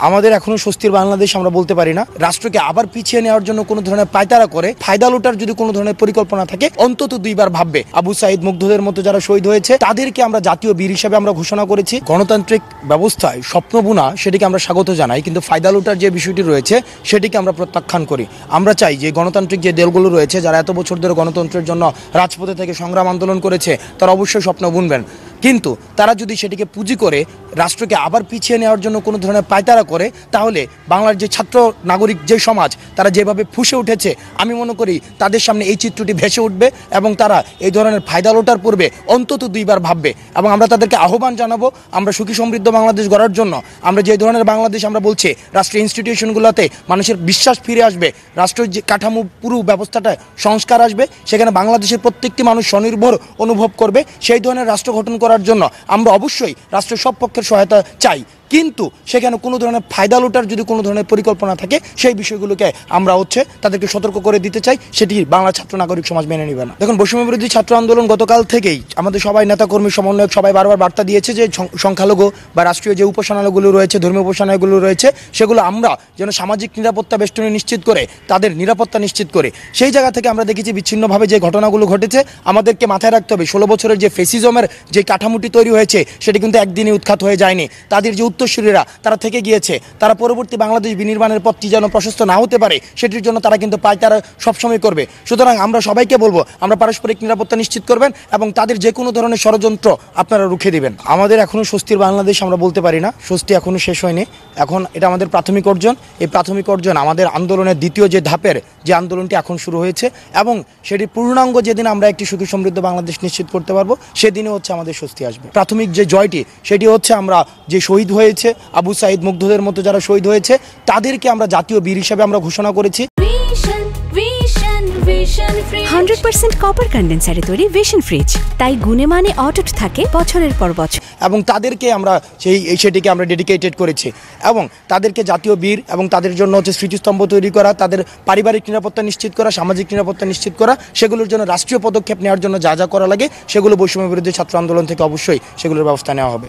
আমাদের এখনো স্বস্তির বাংলাদেশ আমরা বলতে পারি না। রাষ্ট্রকে আবার পিছিয়ে নেওয়ার জন্য কোনো ধরনের পায়তারা করে ফায়দা লুটার যদি কোনো ধরনের পরিকল্পনা থাকে অন্তত দুইবার ভাববে। আবু সাইদ মুগ্ধদের মতো যারা শহীদ হয়েছে তাদেরকে আমরা জাতীয় বীর হিসেবে আমরা ঘোষণা করেছি। গণতান্ত্রিক ব্যবস্থায় স্বপ্নবুনা সেটিকে আমরা স্বাগত জানাই, কিন্তু ফায়দা লুটার যে বিষয়টি রয়েছে সেটিকে আমরা প্রত্যাখ্যান করি। আমরা চাই যে গণতান্ত্রিক যে দলগুলো রয়েছে যারা এত বছর ধরে গণতন্ত্রের জন্য রাজপথে থেকে সংগ্রাম আন্দোলন করেছে তারা অবশ্যই স্বপ্ন বুনবেন, কিন্তু তারা যদি সেটিকে পুঁজি করে রাষ্ট্রকে আবার পিছিয়ে নেওয়ার জন্য কোনো ধরনের পায়তারা করে তাহলে বাংলার যে ছাত্র নাগরিক যে সমাজ তারা যেভাবে ফুঁসে উঠেছে আমি মনে করি তাদের সামনে এই চিত্রটি ভেসে উঠবে এবং তারা এই ধরনের ফায়দা লোটার পূর্বে অন্তত দুইবার ভাববে। এবং আমরা তাদেরকে আহ্বান জানাবো, আমরা সুখী সমৃদ্ধ বাংলাদেশ গড়ার জন্য আমরা যে ধরনের বাংলাদেশ আমরা বলছি রাষ্ট্রীয় ইনস্টিটিউশনগুলোতে মানুষের বিশ্বাস ফিরে আসবে, রাষ্ট্রের যে কাঠামো পুরো ব্যবস্থাটায় সংস্কার আসবে, সেখানে বাংলাদেশের প্রত্যেকটি মানুষ স্বনির্ভর অনুভব করবে, সেই ধরনের রাষ্ট্র গঠন করার জন্য আমরা অবশ্যই রাষ্ট্রের সব পক্ষের সহায়তা চাই। কিন্তু সেখানে কোনো ধরনের ফায়দা লুটার যদি কোনো ধরনের পরিকল্পনা থাকে সেই বিষয়গুলোকে আমরা তাদেরকে সতর্ক করে দিতে চাই, সেটি বাংলা ছাত্র নাগরিক সমাজ মেনে নেবে না। দেখুন, বৈষম্য বিরোধী ছাত্র আন্দোলন গতকাল থেকেই আমাদের সবাই নেতাকর্মী সমন্বয়ক সবাই বারবার বার্তা দিয়েছে যে সংখ্যালঘু বা রাষ্ট্রীয় যে উপাসনালয়গুলো রয়েছে, ধর্মীয় উপাসনালয়গুলো রয়েছে, সেগুলো আমরা যেন সামাজিক নিরাপত্তা বেষ্টনী নিশ্চিত করে তাদের নিরাপত্তা নিশ্চিত করে। সেই জায়গা থেকে আমরা দেখেছি বিচ্ছিন্নভাবে যে ঘটনাগুলো ঘটেছে আমাদেরকে মাথায় রাখতে হবে 16 বছরের যে ফেসিজমের যে কাঠামোটি তৈরি হয়েছে সেটি কিন্তু একদিনে উৎখাত হয়ে যায়নি। তাদের যে উত্তরসূরিরা তারা থেকে গিয়েছে, তারা পরবর্তী বাংলাদেশ বিনির্মাণের পথটি যেন প্রশস্ত না হতে পারে সেটির জন্য তারা কিন্তু পায়তারা সবসময় করবে। সুতরাং আমরা সবাইকে বলবো আমরা পারস্পরিক নিরাপত্তা নিশ্চিত করবেন এবং তাদের যে কোনো ধরনের ষড়যন্ত্র আপনারা রুখে দিবেন। আমাদের এখনো স্বস্তির বাংলাদেশ আমরা বলতে পারি না, স্বস্তি এখনো শেষ হয়নি। এখন এটা আমাদের প্রাথমিক অর্জন। এই প্রাথমিক অর্জন আমাদের আন্দোলনের দ্বিতীয় যে ধাপের যে আন্দোলনটি এখন শুরু হয়েছে এবং সেটি পূর্ণাঙ্গ যেদিন আমরা একটি সুখী সমৃদ্ধ বাংলাদেশ নিশ্চিত করতে পারবো সেদিনও আমাদের স্বস্তি আসবে। প্রাথমিক যে জয়টি সেটি আমরা যে শহীদ হয়েছে আবু সাইদ মুগ্ধদের মতো যারা শহীদ হয়েছে তাদেরকে আমরা জাতীয় বীর হিসেবে আমরা ঘোষণা করেছি। 100% কপার কন্ডেন্সারে তৈরি ভিশন ফ্রিজ, তাই গুণে মানে অটুট থাকে বছরের পর বছর। এবং তাদেরকে আমরা সেটিকে আমরা ডেডিকেটেড করেছি এবং তাদেরকে জাতীয় বীর এবং তাদের জন্য স্মৃতিস্তম্ভ তৈরি করা, তাদের পারিবারিক নিরাপত্তা নিশ্চিত করা, সামাজিক নিরাপত্তা নিশ্চিত করা, সেগুলোর জন্য রাষ্ট্রীয় পদক্ষেপ নেওয়ার জন্য যা যা করা লাগে সেগুলো বৈষম্য বিরোধী ছাত্র আন্দোলন থেকে অবশ্যই সেগুলোর ব্যবস্থা নেওয়া হবে।